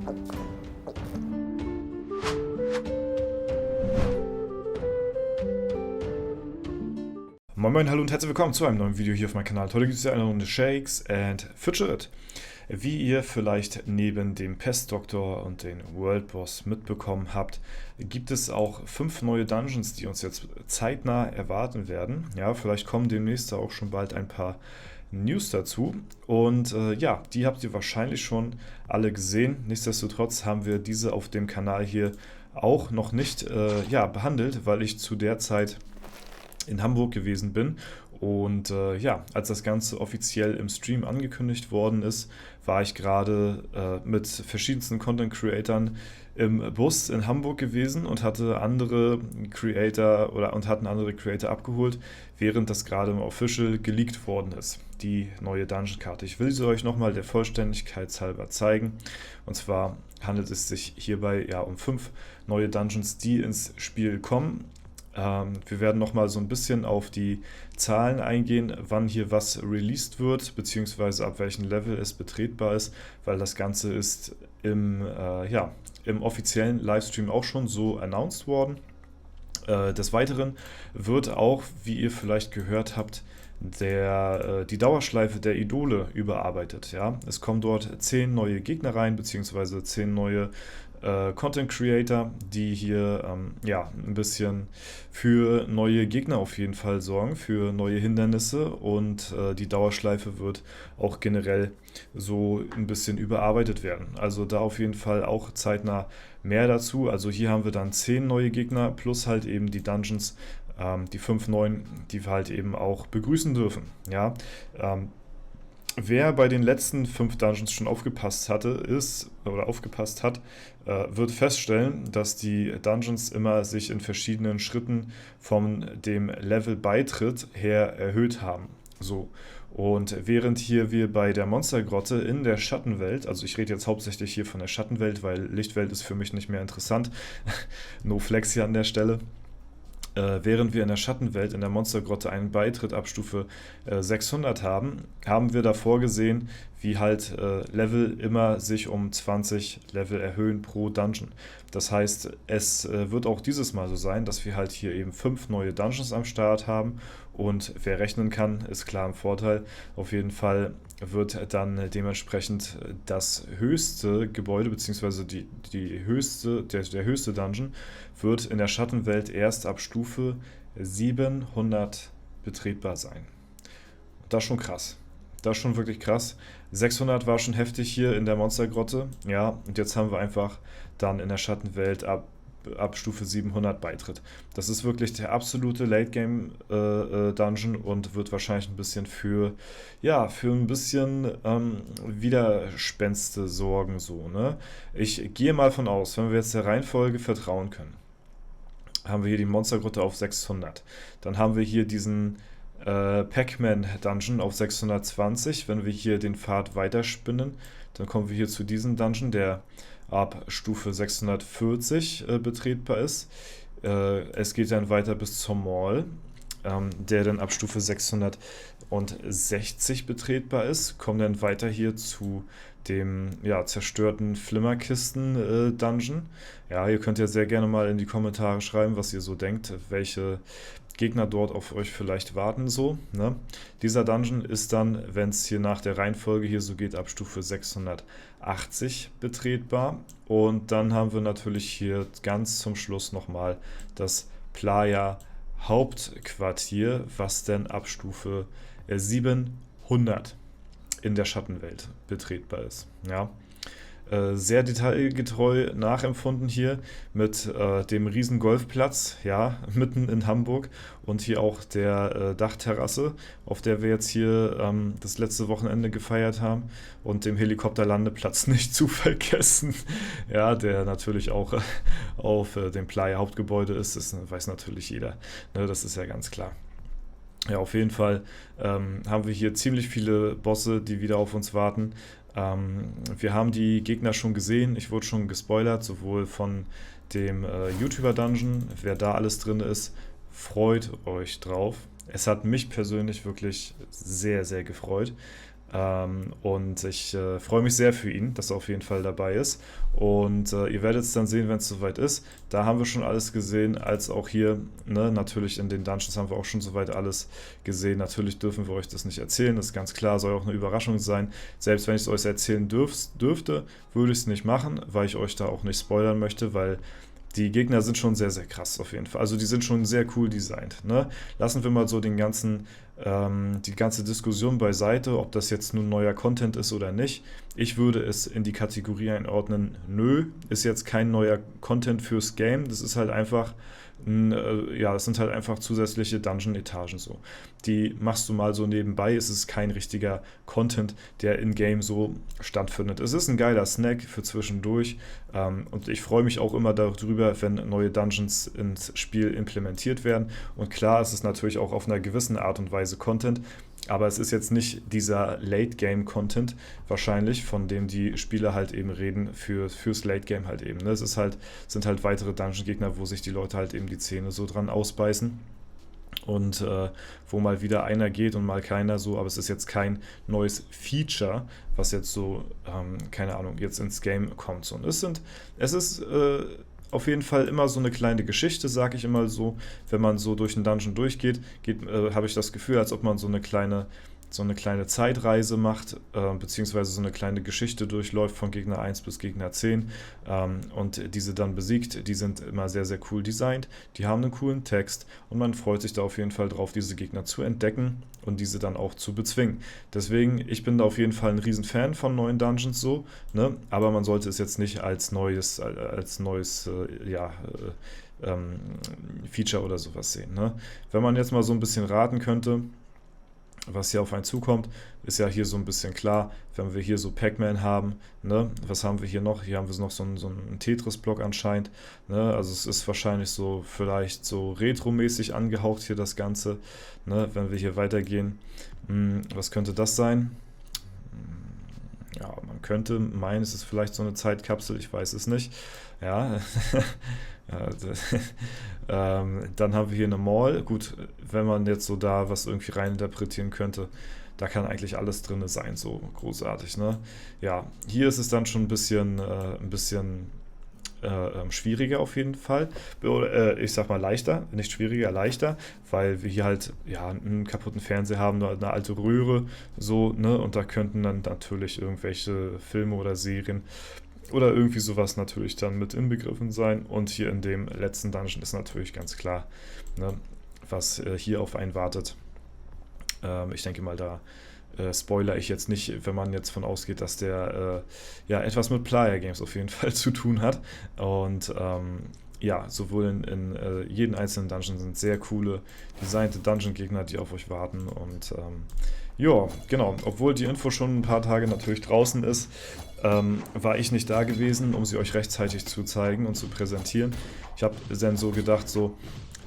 Moin Moin, hallo und herzlich willkommen zu einem neuen Video hier auf meinem Kanal. Heute gibt es ja eine Runde Shakes and Fidget. Wie ihr vielleicht neben dem Pestdoktor und den World Boss mitbekommen habt, gibt es auch 5 neue Dungeons, die uns jetzt zeitnah erwarten werden. Ja, vielleicht kommen demnächst auch schon bald ein paar News dazu. Und ja, die habt ihr wahrscheinlich schon alle gesehen. Nichtsdestotrotz haben wir diese auf dem Kanal hier auch noch nicht ja, behandelt, weil ich zu der Zeit in Hamburg gewesen bin und ja, als das Ganze offiziell im Stream angekündigt worden ist, war ich gerade mit verschiedensten Content-Creatern im Bus in Hamburg gewesen und hatte andere Creator hatten andere Creator abgeholt, während das gerade im Official geleakt worden ist, die neue Dungeon-Karte. Ich will sie euch nochmal der Vollständigkeit halber zeigen. Und zwar handelt es sich hierbei ja um 5 neue Dungeons, die ins Spiel kommen. Wir werden nochmal so ein bisschen auf die Zahlen eingehen, wann hier was released wird, beziehungsweise ab welchem Level es betretbar ist, weil das Ganze ist ja, im offiziellen Livestream auch schon so announced worden. Des Weiteren wird auch, wie ihr vielleicht gehört habt, die Dauerschleife der Idole überarbeitet. Ja? Es kommen dort 10 neue Gegner rein, beziehungsweise 10 neue Content Creator, die hier ja, ein bisschen für neue Gegner auf jeden Fall sorgen, für neue Hindernisse, und die Dauerschleife wird auch generell so ein bisschen überarbeitet werden. Also da auf jeden Fall auch zeitnah mehr dazu. Also hier haben wir dann 10 neue Gegner plus halt eben die Dungeons, die 5 neuen, die wir halt eben auch begrüßen dürfen. Ja, wer bei den letzten 5 Dungeons schon aufgepasst hat, wird feststellen, dass die Dungeons immer sich in verschiedenen Schritten von dem Level Beitritt her erhöht haben. So. Und während hier wir bei der Monstergrotte in der Schattenwelt, also ich rede jetzt hauptsächlich hier von der Schattenwelt, weil Lichtwelt ist für mich nicht mehr interessant, no flex hier an der Stelle. Während wir in der Schattenwelt, in der Monstergrotte, einen Beitritt ab Stufe 600 haben, haben wir davor gesehen, wie halt Level immer sich um 20 Level erhöhen pro Dungeon. Das heißt, es wird auch dieses Mal so sein, dass wir halt hier eben 5 neue Dungeons am Start haben, und wer rechnen kann, ist klar im Vorteil. Auf jeden Fall wird dann dementsprechend das höchste Gebäude, beziehungsweise der höchste Dungeon, wird in der Schattenwelt erst ab Stufe 700 betretbar sein. Das ist schon krass. Das ist schon wirklich krass. 600 war schon heftig hier in der Monstergrotte. Ja, und jetzt haben wir einfach dann in der Schattenwelt ab Stufe 700 Beitritt. Das ist wirklich der absolute Late-Game-Dungeon und wird wahrscheinlich ein bisschen für ein bisschen Widerspenste sorgen. So, ne? Ich gehe mal von aus, wenn wir jetzt der Reihenfolge vertrauen können, haben wir hier die Monstergrotte auf 600. Dann haben wir hier diesen Pac-Man Dungeon auf 620. Wenn wir hier den Pfad weiterspinnen, dann kommen wir hier zu diesem Dungeon, der ab Stufe 640 betretbar ist. Es geht dann weiter bis zum Mall, der dann ab Stufe 660 betretbar ist. Kommen dann weiter hier zu dem zerstörten Flimmerkisten-Dungeon. Ja, ihr könnt ja sehr gerne mal in die Kommentare schreiben, was ihr so denkt, welche Gegner dort auf euch vielleicht warten, so, ne? Dieser Dungeon ist dann, wenn es hier nach der Reihenfolge hier so geht, ab Stufe 680 betretbar. Und dann haben wir natürlich hier ganz zum Schluss nochmal das Playa Hauptquartier, was dann ab Stufe 700 in der Schattenwelt betretbar ist. Ja. Sehr detailgetreu nachempfunden hier mit dem riesen Golfplatz, ja, mitten in Hamburg, und hier auch der Dachterrasse, auf der wir jetzt hier das letzte Wochenende gefeiert haben, und dem Helikopterlandeplatz nicht zu vergessen, ja, der natürlich auch auf dem Playa Hauptgebäude ist, das weiß natürlich jeder, ne, das ist ja ganz klar. Ja, auf jeden Fall haben wir hier ziemlich viele Bosse, die wieder auf uns warten. Wir haben die Gegner schon gesehen, ich wurde schon gespoilert, sowohl von dem YouTuber-Dungeon, wer da alles drin ist, freut euch drauf. Es hat mich persönlich wirklich sehr, sehr gefreut. Und ich freue mich sehr für ihn, dass er auf jeden Fall dabei ist. Und ihr werdet es dann sehen, wenn es soweit ist. Da haben wir schon alles gesehen, als auch hier, ne, natürlich in den Dungeons haben wir auch schon soweit alles gesehen. Natürlich dürfen wir euch das nicht erzählen, das ist ganz klar, soll auch eine Überraschung sein. Selbst wenn ich es euch erzählen dürfte, würde ich es nicht machen, weil ich euch da auch nicht spoilern möchte, weil die Gegner sind schon sehr, sehr krass auf jeden Fall. Also die sind schon sehr cool designt. Ne? Lassen wir mal so die ganze Diskussion beiseite, ob das jetzt nun neuer Content ist oder nicht. Ich würde es in die Kategorie einordnen, nö, ist jetzt kein neuer Content fürs Game. Das ist halt einfach, ja, es sind halt einfach zusätzliche Dungeon-Etagen so. Die machst du mal so nebenbei, es ist kein richtiger Content, der in-game so stattfindet. Es ist ein geiler Snack für zwischendurch und ich freue mich auch immer darüber, wenn neue Dungeons ins Spiel implementiert werden. Und klar, es ist natürlich auch auf einer gewissen Art und Weise Content, aber es ist jetzt nicht dieser Late-Game-Content wahrscheinlich, von dem die Spieler halt eben reden, fürs Late-Game halt eben. Ne? Sind halt weitere Dungeon-Gegner, wo sich die Leute halt eben die Zähne so dran ausbeißen. Und wo mal wieder einer geht und mal keiner so, aber es ist jetzt kein neues Feature, was jetzt so, keine Ahnung, jetzt ins Game kommt. So. Und es ist auf jeden Fall immer so eine kleine Geschichte, sage ich immer so, wenn man so durch einen Dungeon durchgeht, habe ich das Gefühl, als ob man so eine kleine Zeitreise macht, beziehungsweise so eine kleine Geschichte durchläuft von Gegner 1 bis Gegner 10 und diese dann besiegt. Die sind immer sehr, sehr cool designt, die haben einen coolen Text und man freut sich da auf jeden Fall drauf, diese Gegner zu entdecken und diese dann auch zu bezwingen. Deswegen, ich bin da auf jeden Fall ein Riesenfan von neuen Dungeons so, ne? Aber man sollte es jetzt nicht als neues Feature oder sowas sehen. Ne? Wenn man jetzt mal so ein bisschen raten könnte, was hier auf einen zukommt, ist ja hier so ein bisschen klar, wenn wir hier so Pac-Man haben, ne, was haben wir hier noch? Hier haben wir noch so einen Tetris-Block anscheinend, ne, also es ist wahrscheinlich so vielleicht so retro-mäßig angehaucht hier das Ganze, ne, wenn wir hier weitergehen. Was könnte das sein? Ja, man könnte meinen, es ist vielleicht so eine Zeitkapsel, ich weiß es nicht. Ja, ja, dann haben wir hier eine Mall. Gut, wenn man jetzt so da was irgendwie reininterpretieren könnte, da kann eigentlich alles drin sein, so großartig, ne? Ja, hier ist es dann schon ein bisschen schwieriger auf jeden Fall. Ich sag mal leichter, nicht schwieriger, leichter, weil wir hier halt ja einen kaputten Fernseher haben, eine alte Röhre, so, ne? Und da könnten dann natürlich irgendwelche Filme oder Serien oder irgendwie sowas natürlich dann mit inbegriffen sein. Und hier in dem letzten Dungeon ist natürlich ganz klar, ne, was hier auf einen wartet. Ich denke mal, da spoiler ich jetzt nicht, wenn man jetzt von ausgeht, dass der ja etwas mit Playa Games auf jeden Fall zu tun hat. Und ja, sowohl in jedem einzelnen Dungeon sind sehr coole, designte Dungeon-Gegner, die auf euch warten. Und ja, genau, obwohl die Info schon ein paar Tage natürlich draußen ist, war ich nicht da gewesen, um sie euch rechtzeitig zu zeigen und zu präsentieren. Ich habe dann so gedacht, so,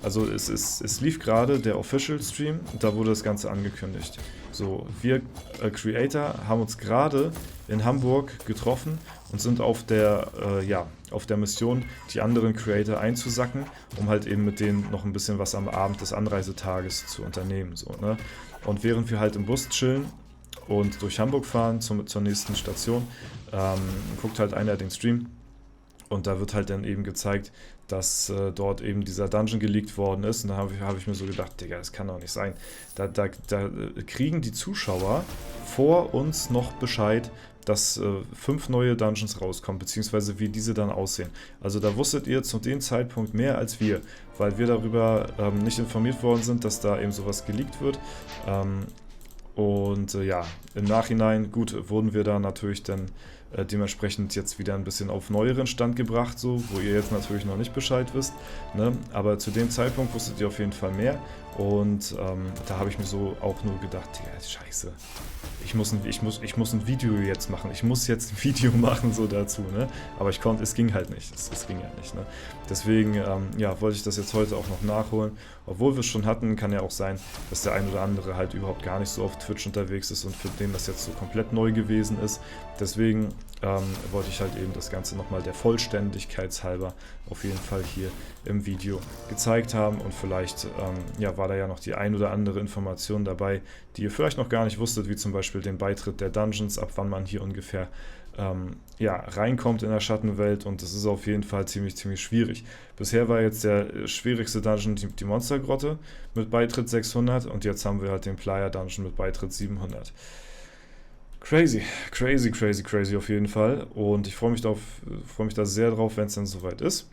also es lief gerade der Official Stream, da wurde das Ganze angekündigt. So, wir Creator haben uns gerade in Hamburg getroffen und sind auf der Mission, die anderen Creator einzusacken, um halt eben mit denen noch ein bisschen was am Abend des Anreisetages zu unternehmen. So, ne? Und während wir halt im Bus chillen und durch Hamburg fahren zur nächsten Station, guckt halt einer den Stream. Und da wird halt dann eben gezeigt, dass dort eben dieser Dungeon geleakt worden ist. Und da hab ich mir so gedacht, Digga, das kann doch nicht sein. Da kriegen die Zuschauer vor uns noch Bescheid, dass 5 neue Dungeons rauskommen, beziehungsweise wie diese dann aussehen. Also da wusstet ihr zu dem Zeitpunkt mehr als wir, weil wir darüber nicht informiert worden sind, dass da eben sowas geleakt wird. Ja, im Nachhinein, gut, wurden wir da natürlich dann dementsprechend jetzt wieder ein bisschen auf neueren Stand gebracht, so, wo ihr jetzt natürlich noch nicht Bescheid wisst, ne? Aber zu dem Zeitpunkt wusstet ihr auf jeden Fall mehr und da habe ich mir so auch nur gedacht, ja, scheiße, ich muss ein Video jetzt machen, ich muss jetzt ein Video machen so dazu, ne? Aber es ging halt nicht, es ging ja nicht, ne? Deswegen, ja, wollte ich das jetzt heute auch noch nachholen, obwohl wir es schon hatten, kann ja auch sein, dass der ein oder andere halt überhaupt gar nicht so auf Twitch unterwegs ist und für den das jetzt so komplett neu gewesen ist. Deswegen wollte ich halt eben das Ganze nochmal der Vollständigkeit halber auf jeden Fall hier im Video gezeigt haben. Und vielleicht ja, war da ja noch die ein oder andere Information dabei, die ihr vielleicht noch gar nicht wusstet, wie zum Beispiel den Beitritt der Dungeons, ab wann man hier ungefähr ja, reinkommt in der Schattenwelt, und das ist auf jeden Fall ziemlich schwierig. Bisher war jetzt der schwierigste Dungeon die Monstergrotte mit Beitritt 600 und jetzt haben wir halt den Playa Dungeon mit Beitritt 700. Crazy auf jeden Fall, und ich freue mich da sehr drauf, wenn es dann soweit ist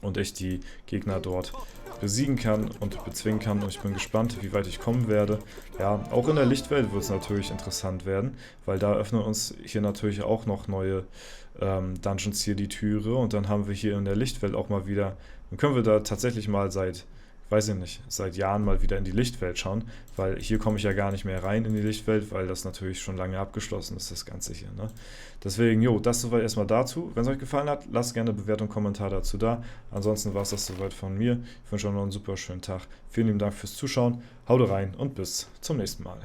und ich die Gegner dort besiegen kann und bezwingen kann, und ich bin gespannt, wie weit ich kommen werde. Ja, auch in der Lichtwelt wird es natürlich interessant werden, weil da öffnen uns hier natürlich auch noch neue Dungeons hier die Türe, und dann haben wir hier in der Lichtwelt auch mal wieder, dann können wir da tatsächlich mal seit Jahren mal wieder in die Lichtwelt schauen, weil hier komme ich ja gar nicht mehr rein in die Lichtwelt, weil das natürlich schon lange abgeschlossen ist, das Ganze hier, ne? Deswegen, jo, das soweit erstmal dazu. Wenn es euch gefallen hat, lasst gerne eine Bewertung, Kommentar dazu da. Ansonsten war es das soweit von mir. Ich wünsche euch noch einen super schönen Tag. Vielen lieben Dank fürs Zuschauen. Haut rein und bis zum nächsten Mal.